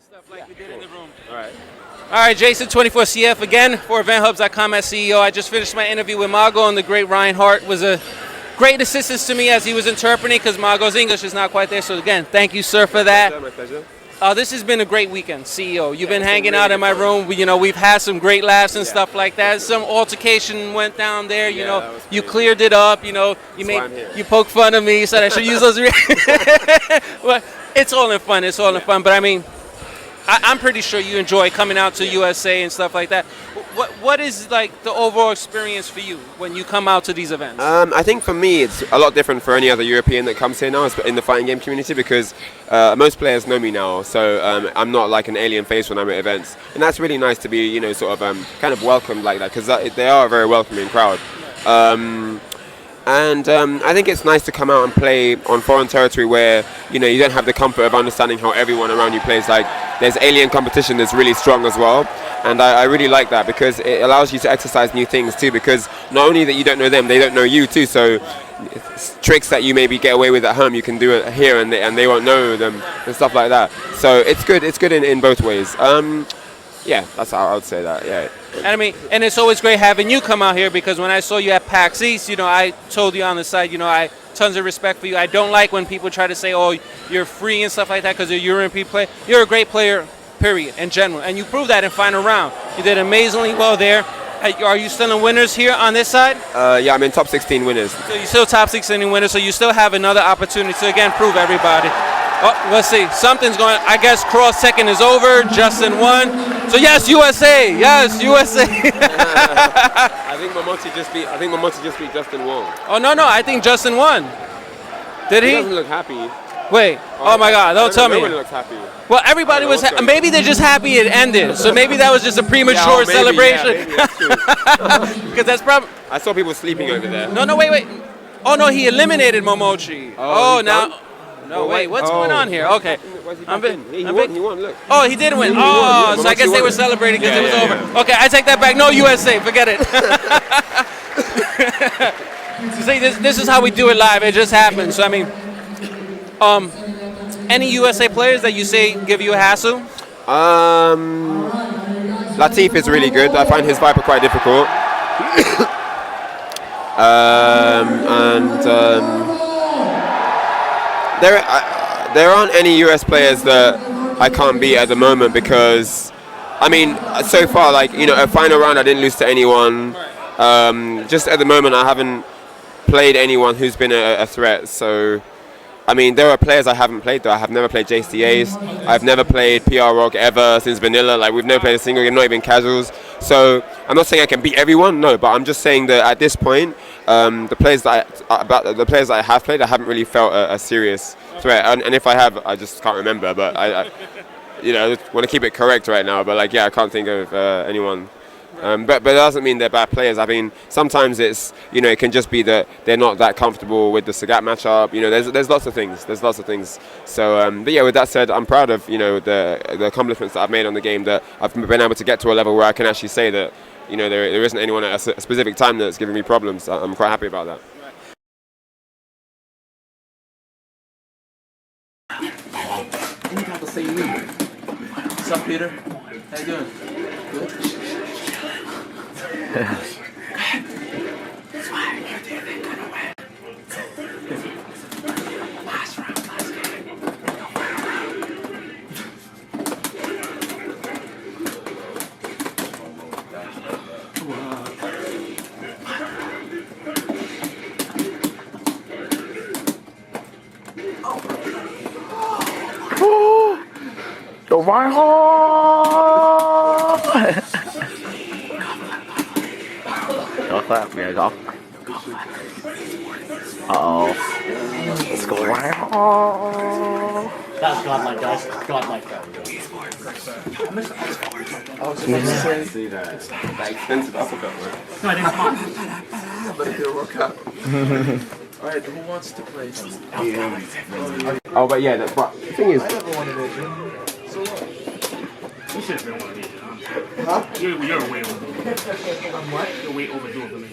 stuff like we did in the room. All right. All right, Jason, 24CF again for Eventhubscom as CEO. I just finished my interview with Mago, and the great Ryan Hart was a great assistance to me as he was interpreting because Mago's English is not quite there. So again, thank you, sir, for that. My pleasure. This has been a great weekend, CEO. You've been hanging out in my room. We've had some great laughs and stuff like that. Some altercation went down there. You cleared it up. You poked fun of me. You said I should use those. Well, it's all in fun. It's all in fun. But I mean, I'm pretty sure you enjoy coming out to USA and stuff like that. What is like the overall experience for you when you come out to these events? I think for me it's a lot different for any other European that comes here now in the fighting game community because most players know me now, so I'm not like an alien face when I'm at events, and that's really nice to be kind of welcomed like that because they are a very welcoming crowd. And I think it's nice to come out and play on foreign territory where you don't have the comfort of understanding how everyone around you plays. Like there's alien competition that's really strong as well, and I really like that because it allows you to exercise new things too. Because not only that you don't know them, they don't know you too. So tricks that you maybe get away with at home, you can do it here, and they won't know them and stuff like that. So it's good. It's good in both ways. Yeah, that's how I would say that. Yeah. And I mean, and it's always great having you come out here because when I saw you at PaxEast, I told you on the side, I tons of respect for you. I don't like when people try to say, oh, you're free and stuff like that because you're a European player. You're a great player, period, in general. And you proved that in final round. You did amazingly well there. Are you still in winners here on this side? Yeah, I'm in top 16 winners. So you're still top 16 winners, so you still have another opportunity to, again, prove everybody. Oh, let's see. Something's going. I guess cross second is over. Justin won. So yes, USA. Yes, USA. I think Momotti just beat Justin Wong. Oh no, I think Justin won. Did he? He doesn't look happy. Wait. Oh my God! Don't tell me. Nobody looks happy. Well, everybody was. Maybe they're just happy it ended. So maybe that was just a premature celebration. Because that's probably. I saw people sleeping over there. No, wait. Oh no, he eliminated Momochi. Oh now. No, wait, what's going on here? Okay. He won, look. Oh, he did win. Oh, so I guess they were celebrating because it was over. Okay, I take that back. No USA, forget it. See, this is how we do it live. It just happens. So, I mean, any USA players that you say give you a hassle? Latif is really good. I find his Viper quite difficult. There aren't any US players that I can't beat at the moment because, I mean, so far, like, a final round I didn't lose to anyone. Just at the moment I haven't played anyone who's been a threat. So, I mean, there are players I haven't played though. I have never played JCAs. I've never played PR Rock ever since Vanilla. Like, we've never played a single game, not even casuals. So, I'm not saying I can beat everyone, no, but I'm just saying that at this point, the players that I have played, I haven't really felt a serious threat. And if I have, I just can't remember. But I want to keep it correct right now. But I can't think of anyone. But it doesn't mean they're bad players. I mean, sometimes it's it can just be that they're not that comfortable with the Sagat matchup. There's lots of things. So, but yeah, with that said, I'm proud of the accomplishments that I've made on the game. That I've been able to get to a level where I can actually say that there isn't anyone at a specific time that's giving me problems. I'm quite happy about that. What's up, Peter? How you doing? Good. The Ryan Hart! Go clap, yeah, go. Uh-oh. Let's go Ryan Hart! That's godlike, guys. Godlike. I see that. That expensive uppercut, right? No, I didn't come on. But it didn't work out. Alright, who wants to play? Oh, but yeah, but the thing is, I never wanted it. You should have been one of these, huh? Huh? You're way overdue. I'm what? You're way overdue for me.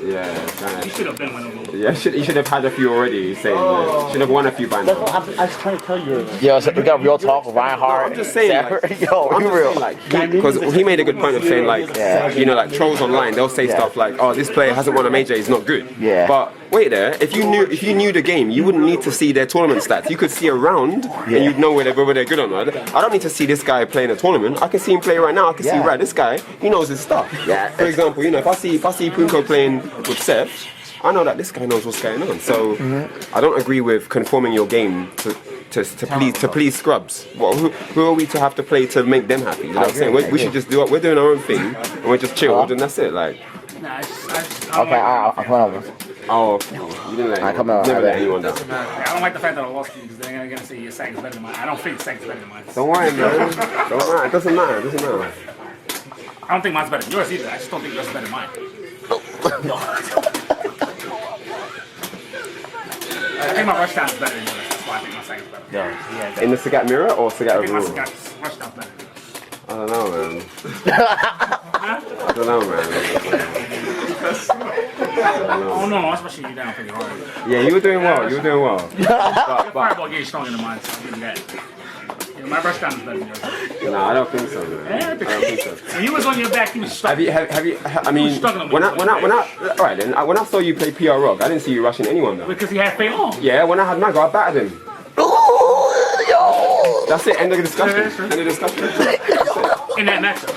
Yeah. You should have been one of them. Yeah, you should have had a few already. Saying should have won a few by now. I was trying to tell you. Yo, so we got real talk with Ryan Hart. I'm just saying, Yo, be real. Because he made a good point of saying you know, like trolls online, they'll say stuff like, "Oh, this player hasn't won a major, he's not good." Yeah. But wait there, if you knew the game, you wouldn't need to see their tournament stats. You could see a round and you'd know whether they're good or not. I don't need to see this guy play in a tournament. I can see him play right now. I can see right, this guy, he knows his stuff. Yeah. For example, you know, if I see Punko playing with Seth, I know that this guy knows what's going on. So I don't agree with conforming your game to please scrubs. Well, who are we to have to play to make them happy? You know what I'm saying? We should just do it. We're doing our own thing and we're just chilled and that's it. Like. Nah, Okay, I'll come over. Oh, you didn't let never let anyone down. I don't like the fact that I lost you because they're going to say your second's better than mine. I don't think second's better than mine. Don't worry, man. Don't worry. It doesn't matter. It doesn't matter. I don't think mine's better than yours either. I just don't think yours is better than mine. I think my rush down is better than yours. That's why I think my second's better. Yeah. In the Sagat mirror or Sagat I think my overall? rush down's better. I don't know, man. I don't know, man. Oh no, especially you down pretty hard. Yeah, you were doing well. You were doing well. Your fireball gauge stronger than mine, so I'll give you that. Yeah, my rush down is better than yours. No, I don't think so, man. I don't think so. When he was on your back, he was stuck. Have you? I mean, when I saw you play PR Rock, I didn't see you rushing anyone though. Because he had Fei Long. Yeah, when I had Mago, I battered him. Yo. That's it. End of the discussion. End of the discussion. In that matchup.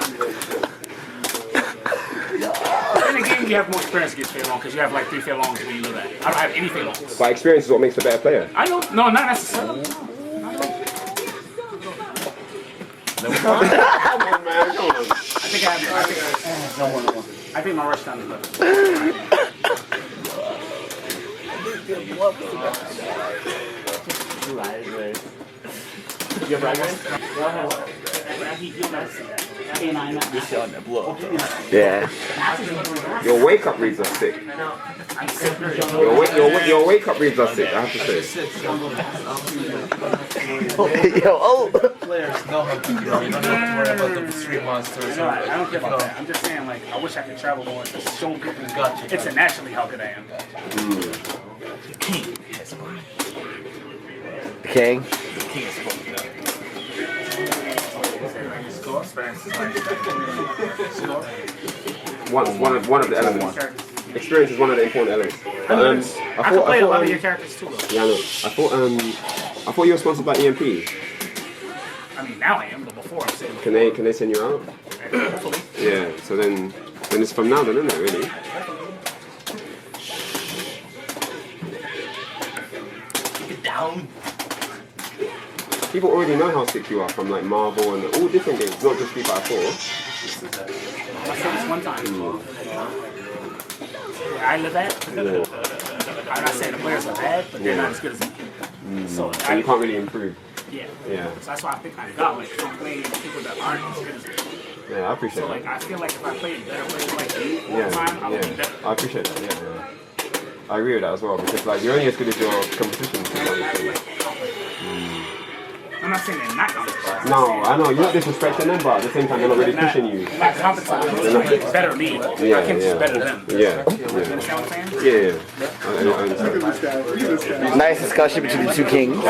In the game, you have more experience against Fei Long because you have like 3 Fei Longs when you know that. I don't have any Fei Longs. But experience is what makes the better player. I know. No, not necessarily. Come on, man. Come on. I think my rush down is better. You have Yeah. Your wake up reads are sick. Your wake up reads are sick, I have to say. Players know how to do it. You don't have to worry about the street monsters. I don't care about that. I'm just saying, like, I wish I could travel more to show people internationally how good I am. King. One of the elements. Experience is one of the important elements. I can play a lot of your characters too, though. Yeah, I know. I thought you were sponsored by EMP. I mean, now I am, but before I'm saying. Can they send you out? Hopefully. Yeah. So then it's from now, then, isn't it? Really? Down. People already know how sick you are from like Marvel and all different games, not just Street Fighter 4. I said this one time. Where I live at, I'm not saying the players are bad, but they're not as good as me. So you can't really improve. Yeah. Yeah. So that's why I think I got like from playing people that aren't as good as me. Yeah, I appreciate So that. like I feel like if I played better players like you all the time, I would be better. I appreciate that. Yeah. I agree with that as well because like you're only as good as your competition. I'm not saying they're not competition. No, I know you're not disrespecting them, but at the same time they're not really pushing you. They're not competition. They're better than me. I can just better than them. Yeah. You understand what I'm saying? I understand. Nice discussion between the two kings.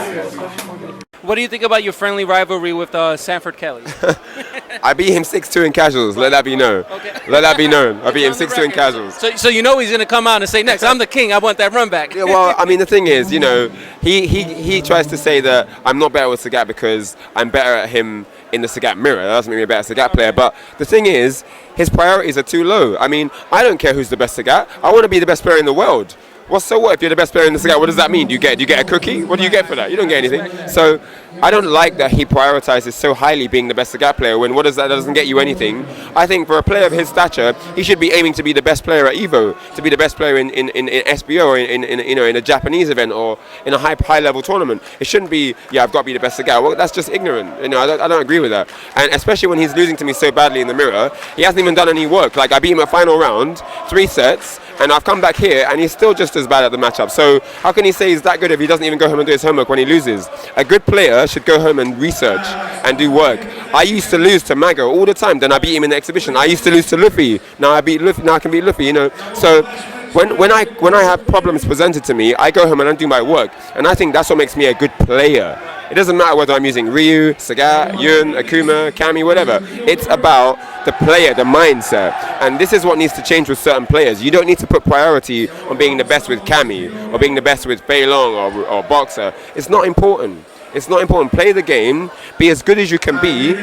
What do you think about your friendly rivalry with Sanford Kelly? I beat him 6-2 in casuals. Let that be known. Okay. Let that be known. I beat him 6-2 in casuals. So you know he's gonna come out and say next, I'm the king. I want that run back. Yeah, well, I mean, the thing is, you know, he tries to say that I'm not better with Sagat because I'm better at him in the Sagat mirror. That doesn't make me a better Sagat player. But the thing is, his priorities are too low. I mean, I don't care who's the best Sagat. I want to be the best player in the world. Well, so what if you're the best player in the Sagat? What does that mean? Do you get a cookie? What do you get for that? You don't get anything. So I don't like that he prioritizes so highly being the best Sagat player when that doesn't get you anything. I think for a player of his stature, he should be aiming to be the best player at Evo, to be the best player in SBO or in a Japanese event or in a high level tournament. It shouldn't be, I've got to be the best Sagat. Well, that's just ignorant. You know, I don't agree with that. And especially when he's losing to me so badly in the mirror, he hasn't even done any work. Like I beat him at final round, 3 sets. And I've come back here and he's still just as bad at the matchup. So how can he say he's that good if he doesn't even go home and do his homework when he loses? A good player should go home and research and do work. I used to lose to Mago all the time. Then I beat him in the exhibition. I used to lose to Luffy. Now I beat Luffy. Now I can beat Luffy, you know. So when I have problems presented to me, I go home and I do my work, and I think that's what makes me a good player. It doesn't matter whether I'm using Ryu, Sagat, Yun, Akuma, Kami, whatever. It's about the player, the mindset, and this is what needs to change with certain players. You don't need to put priority on being the best with Kami or being the best with Fei Long or Boxer. It's not important. It's not important. Play the game, be as good as you can be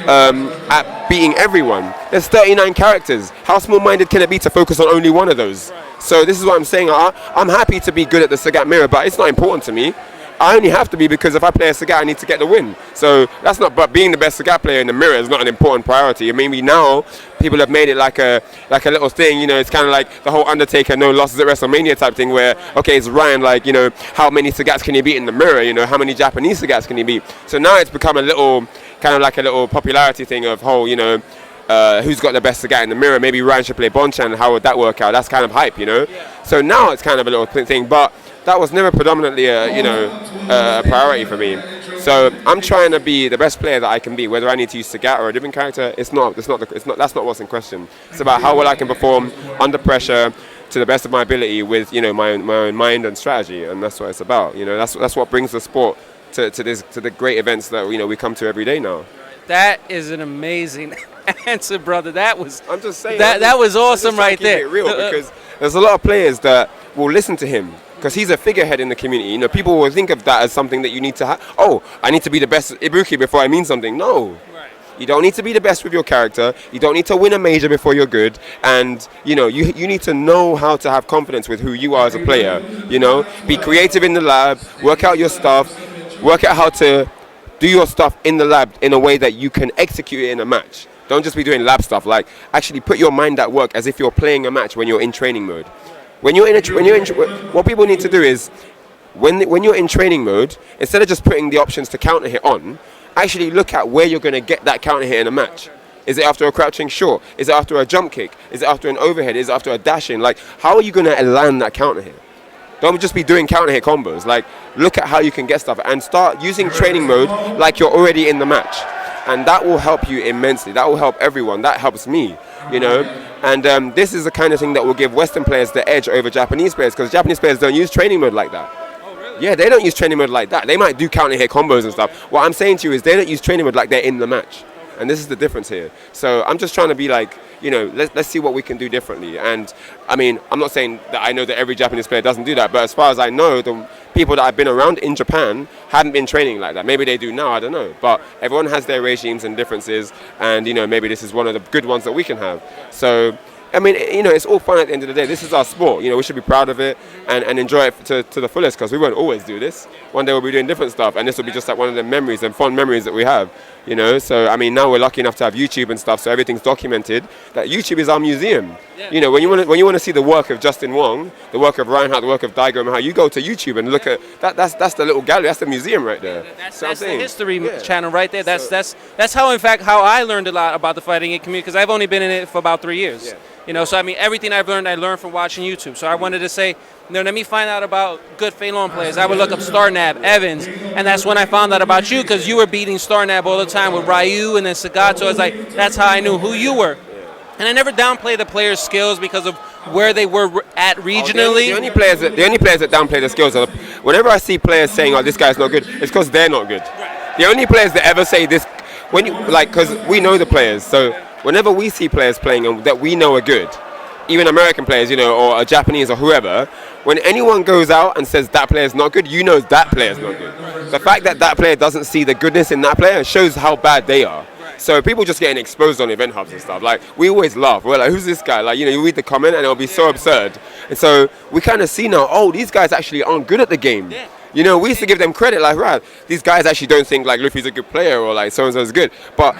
at beating everyone. There's 39 characters. How small-minded can it be to focus on only one of those? So this is what I'm saying. I'm happy to be good at the Sagat mirror, but it's not important to me. I only have to be because if I play a Sagat, I need to get the win. So that's not. But being the best Sagat player in the mirror is not an important priority. I mean, now people have made it like a little thing. You know, it's kind of like the whole Undertaker no losses at WrestleMania type thing, where okay, it's Ryan. Like, you know, how many Sagats can he beat in the mirror? You know, how many Japanese Sagats can he beat? So now it's become a little kind of like a little popularity thing of whole, you know. Who's got the best Sagat in the mirror? Maybe Ryan should play Bonchan. How would that work out? That's kind of hype, you know. So now it's kind of a little thing, but that was never predominantly a priority for me. So I'm trying to be the best player that I can be. Whether I need to use Sagat or a different character, that's not what's in question. It's about how well I can perform under pressure to the best of my ability with, you know, my own mind and strategy, and that's what it's about. You know, that's what brings the sport to the great events that, you know, we come to every day now. That is an amazing answer, brother. That was. I'm just saying. That was awesome right there. It real because there's a lot of players that will listen to him because he's a figurehead in the community. You know, people will think of that as something that you need to have. Oh, I need to be the best Ibuki before I mean something. No. Right. You don't need to be the best with your character. You don't need to win a major before you're good. And, you know, you need to know how to have confidence with who you are as a player. You know, be creative in the lab, work out your stuff, work out how to do your stuff in the lab in a way that you can execute it in a match. Don't just be doing lab stuff. Like, actually put your mind at work as if you're playing a match when you're in training mode. What people need to do is, when you're in training mode, instead of just putting the options to counter hit on, actually look at where you're going to get that counter hit in a match. Is it after a crouching short? Is it after a jump kick? Is it after an overhead? Is it after a dash in? Like, how are you going to land that counter hit? Don't just be doing counter hit combos. Like, look at how you can get stuff and start using training mode like you're already in the match. And that will help you immensely. That will help everyone. That helps me, you know. And this is the kind of thing that will give Western players the edge over Japanese players, because Japanese players don't use training mode like that. Oh, really? Yeah, they don't use training mode like that. They might do counter hit combos and stuff. What I'm saying to you is they don't use training mode like they're in the match. And this is the difference here. So I'm just trying to be like, you know, let's see what we can do differently. And I mean, I'm not saying that I know that every Japanese player doesn't do that, but as far as I know, the people that I've been around in Japan haven't been training like that. Maybe they do now, I don't know. But everyone has their regimes and differences, and, you know, maybe this is one of the good ones that we can have. So, I mean, you know, it's all fun at the end of the day. This is our sport. You know, we should be proud of it and enjoy it to the fullest, because we won't always do this. One day we'll be doing different stuff, and this will be just like one of the memories and fond memories that we have. You know, so I mean, now we're lucky enough to have YouTube and stuff, so everything's documented. That YouTube is our museum. Yeah. You know, when you want to see the work of Justin Wong, the work of Ryan Hart, the work of Daigo Mahal, you go to YouTube and look at that. That's the little gallery. That's the museum right there. That's the history channel right there. That's how, in fact, how I learned a lot about the fighting game community, because I've only been in it for about 3 years. Yeah. You know, so I mean, everything I learned from watching YouTube. So I wanted to say, you know, let me find out about good Fei Long players. I would look up Starnab, Evans, and that's when I found out about you, because you were beating Starnab all the time with Ryu and then Sagat. So it's like, that's how I knew who you were. And I never downplay the players' skills because of where they were at regionally. The only players that downplay the skills are, whenever I see players saying, "Oh, this guy's not good," it's because they're not good. Right. The only players that ever say this, when you like, because we know the players, so whenever we see players playing and that we know are good, even American players, you know, or a Japanese or whoever, when anyone goes out and says that player's not good, you know that player's not good. The fact that that player doesn't see the goodness in that player shows how bad they are. So people just getting exposed on event hubs and stuff. Like, we always laugh. We're like, who's this guy? Like, you know, you read the comment and it'll be so absurd. And so we kind of see now, oh, these guys actually aren't good at the game. Yeah. You know, we used to give them credit, like, right, these guys actually don't think like Luffy's a good player or like so-and-so is good. But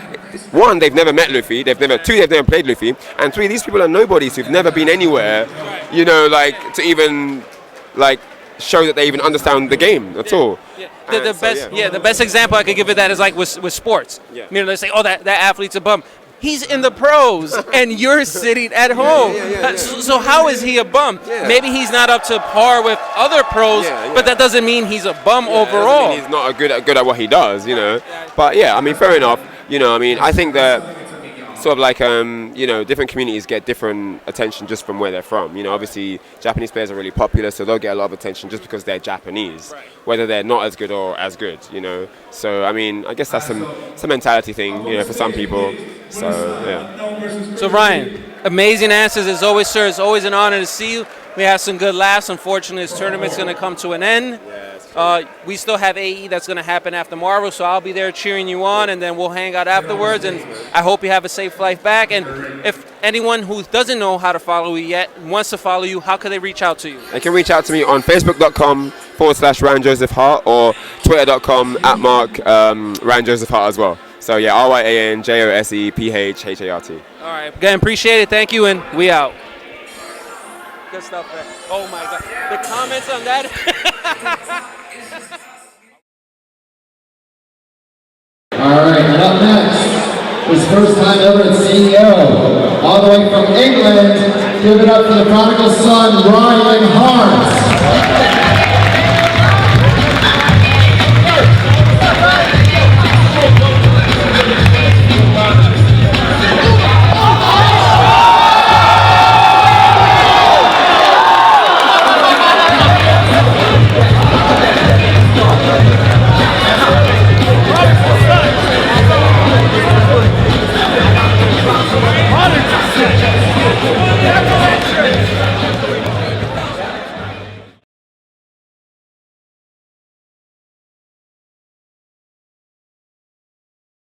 one, they've never met Luffy. They've never played Luffy. And three, these people are nobodies who've never been anywhere, you know, like, to even, like, show that they even understand the game at all. Yeah. The best example I could give of that is like with sports. Yeah. You know, they say, oh, that athlete's a bum. He's in the pros, and you're sitting at home. So how is he a bum? Yeah. Maybe he's not up to par with other pros, but that doesn't mean he's a bum overall. He's not good at what he does, you know. But yeah, I mean, fair enough. You know, I mean, I think that sort of like different communities get different attention just from where they're from. Obviously Japanese players are really popular, so they'll get a lot of attention just because they're Japanese, whether they're not as good or as good. So I mean, I guess that's some mentality thing, for some people. So yeah. So Ryan, amazing answers as always, sir. It's always an honor to see you. We had some good laughs. Unfortunately, this tournament's going to come to an end. We still have AE that's going to happen after Marvel, so I'll be there cheering you on, and then we'll hang out afterwards. And I hope you have a safe flight back. And if anyone who doesn't know how to follow you yet wants to follow you, how can they reach out to you? They can reach out to me on Facebook.com/Ryan Joseph Hart or Twitter.com@Mark Ryan Joseph Hart as well. So yeah, RyanJosephHart. All right, again, appreciate it. Thank you, and we out. Good stuff, man. Oh my God, the comments on that. All right, and up next, his first time ever at CEO, all the way from England, give it up for the prodigal son, Ryan Hart.